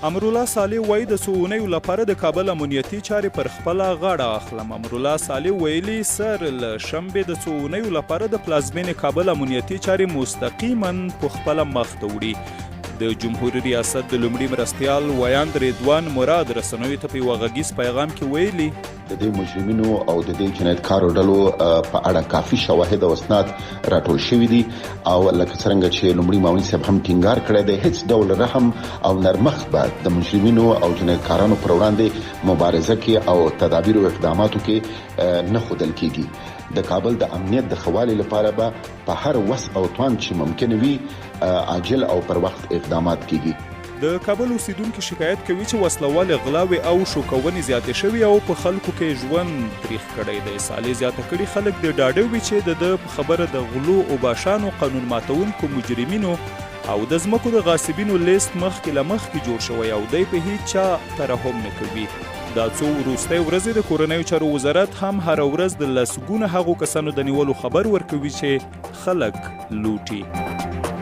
امرالله صالح وایي د څو اونیو لپاره د کابل امنیتي چارې پر خپله غاړه اخلم. امرالله صالح ویلي سر له شنبې د څو اونیو لپاره د پلازمینې کابل امنیتي چارې مستقیما په خپله مخ ته وړي. د جمهوري ریاست د لومړي مرستیال ویاند رضوان مراد رسنیو ته په یوه غږیز پیغام کې ویلي د دې مجرمینو او د دې جنایتکارو ډلو په اړه کافي شواهد او اسناد راټول شوي دي او لکه څرنګه چې لومړي معاون صاحب هم ټینګار کړی دی هیڅ ډول رحم او نرمښت به د مجرمینو او جنایتکارانو پر وړاندې مبارزه کې او تدابیر او اقداماتو کې نه ښودل کیږي. د کابل د امنیت د ښه والي لپاره به په هر وس او توان چې ممکن وي عاجل او پر وخت اقدامات کیږي. د کابل اوسیدونکو شکایت کوي چې وسلوالې غلاوې او شوکونې زیاتې شوي او په خلکو کې ژوند تریخ کړی دی. صالح زیاته کړي خلک د ډاډه وي چې د په خبره د غلو او باشانو قانون ماتونکو مجرمینو او د ځمکو د غاصبینو لیست مخکې له مخکې جوړ شوی او دی په هیڅ چا ترحم نه کوي. دا څو وروستۍ ورځې د کورنیو چارو وزارت هم هره ورځ د لسګونه هغو کسانو د نیولو خبر ورکوي چې خلک لوټي.